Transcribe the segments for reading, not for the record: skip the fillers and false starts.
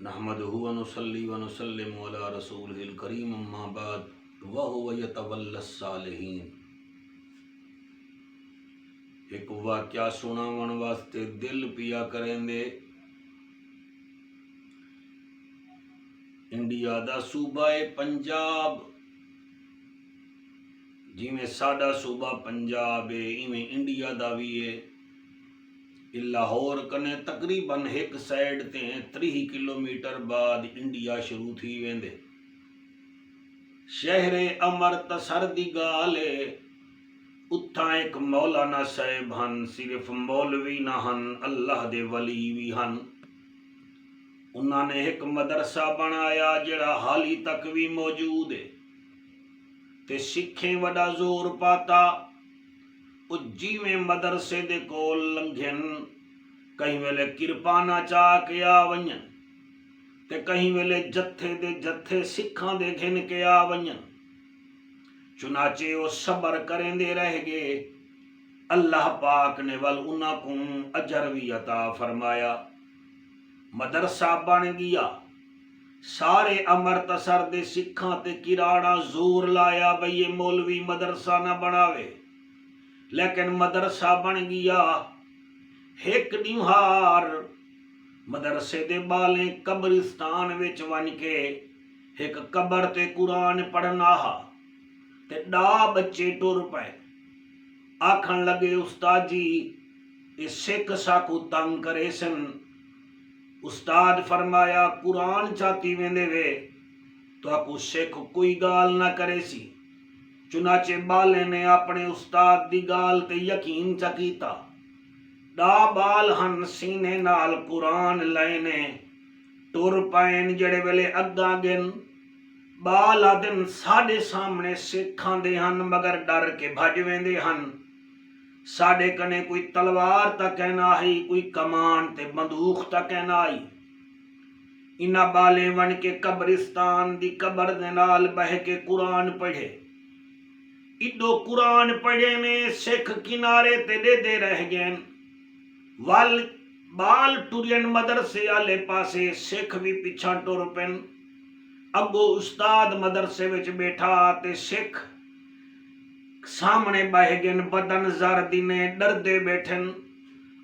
नहमदुहु व नुसल्ली व नुसल्लिमु अला रसूलिहिल करीम अम्मा बाद व हुवा यतवल्लस सालिहीन। एक वाक्या सुनावन वास्ते दिल पिया करेंदे। इंडिया दा सूबा है पंजाब। जिमें साडा सूबा पंजाब है इवें इंडिया दा भी है। लाहौर कने तकरीबन एक साइड ते 30 किलोमीटर बाद इंडिया शुरू थी वेंदे। शहरे अमृतसर दी गाल है। उत्था एक मौलाना साहिब हन, सिर्फ मौलवी ना हन, अल्लाह दे वली भी हन। उन्होंने एक मदरसा बनाया जिहड़ा हाली तक भी मौजूद है ते सिखें वड़ा जोर पाता। जिमें मदरसे दे कोल लंघन कहीं वेले किरपाना चा के आ वञन ते कहीं वेले जत्थे दे जत्थे सिखां दे घिन के आ वञन। चुनाचे वो सबर करेंदे रह गए। अल्लाह पाक ने वल उन्हां को अजर भी अता फरमाया। मदरसा बन गया। सारे अमृतसर दे सिखां ते किराड़ा जोर लाया बई ये मौलवी मदरसा ना बनावे, लेकिन मदरसा बन गया। एक निहार मदरसे दे बाले कब्रिस्तान विच वन के एक कबर ते कुरान पढ़ना हा ते डा बच्चे टुर पे आखन लगे उस्ताद जी ये सिख साकू तंग करे सन। उस्ताद फरमाया कुरान चाती वेंदे वे तो आपू सिख कोई गाल ना करे सी। चुनाचे बाले ने अपने उस्ताद दी गाल ते यकीन चा कीता। डा बाल हन सीने नाल कुरान लैने टुर पैन जड़े वेले अग्गा गिन बाल आदन साडे सामने सिखां दे हन मगर डर के भज वेंदे हन। साडे कने कोई तलवार तक ना आई, कोई कमान ते बंदूक तक ना आई। इना बाले वन के कब्रिस्तान दी कबर दे नाल बह के कुरान पढ़े। इडो कुरान पढ़े ने सिख किनारे ते दे रह गए। वल बाल टुरियन मदरसे आले पासे सिख भी पिछा टुर पेन। अगो उस्ताद मदरसे विच बैठा ते सिख सामने बह गए। बदन जर्दी ने डरदे बैठन।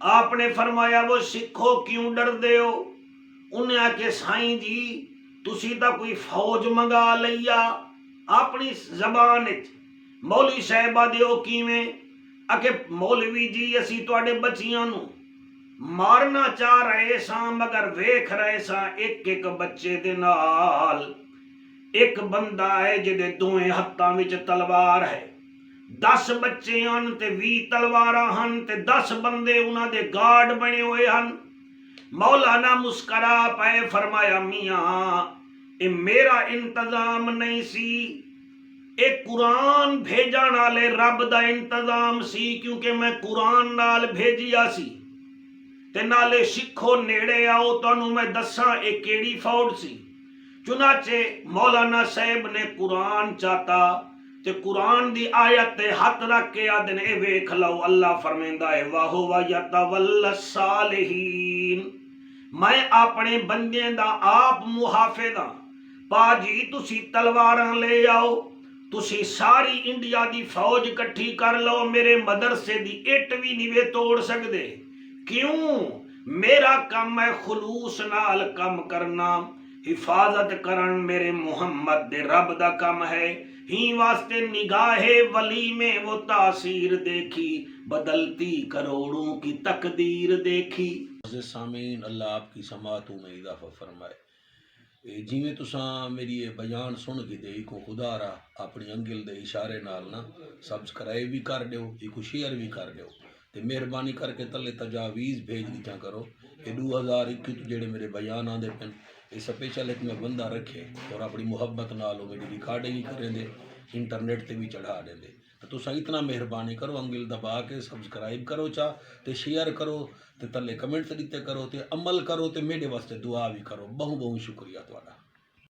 आपने फरमाया वो सिखो क्यों डरदे हो? उन्हें आके साईं जी तुसी दा कोई फौज मंगा लिया अपनी जबान विच। मौलवी साहिबा दिओ किवें? आके मौलवी जी असी तुहाडे बच्चियां नूं मारना चाह रहे सां मगर वेख रहे सां एक एक बच्चे दे नाल एक बंदा है जिहदे दोवें हत्थां विच तलवार है। 10 बच्चे हन ते 20 तलवारां हन ते 10 बंदे उन्हां दे गार्ड बने हुए हन। मौलाना मुस्करा पाए फरमाया मियां ये मेरा इंतजाम नहीं सी, एक कुरान भेजण वाले रब दा इंतजाम सी क्योंकि मैं कुरान नाल भेजिया सी। ते नाले सिखो नेड़े आओ तुहानू मैं दसां ये केड़ी फौज सी। चुनाचे मौलाना साहिब ने कुरान चाता ते कुरान दी आयत ते हथ रख के आदन ए वेख लो अल्लाह फरमांदा है वाहो वा यतवल्लस सालिहीन। मैं अपने बंदे दा आप मुहाफिज हां। पाजी तुसी तलवारां ले आओ, तुसी सारी इंडिया दी फौज इकट्ठी कर लो, मेरे मदरसे दी इट भी नहीं वे तोड़ सकदे। क्यों? मेरा काम है खुलूस नाल कम करना, हिफाजत करन मेरे मुहम्मद दे रब दा काम है। ही वास्ते निगाहे वली में वो तासीर देखी, बदलती करोड़ों की तकदीर देखी। सामीन अल्लाह आपकी समात में इजाफा फरमाए। जिमें तुसा मेरी ये बयान सुन के दे को खुदा रा अपनी अंगिल दे इशारे नाल ना सब्सक्राइब भी कर दो, एक शेयर भी कर दो ते मेहरबानी करके तले तजावीज़ भेज दिया करो। ये 2021 जेड़े मेरे बयान आते पेन ये स्पेशल एक में बंदा रखे और अपनी मुहब्बत नाल मेरी रिकॉर्डिंग करें दे इंटरनेट ते भी चढ़ा देंदे। तो तुसा इतना मेहरबानी करो अंगिल दबा के सब्सक्राइब करो चा ते शेयर करो ते तले कमेंट्स दिते करो ते अमल करो ते मेरे वास्ते दुआ भी करो। बहुत बहुत शुक्रिया तुहाडा।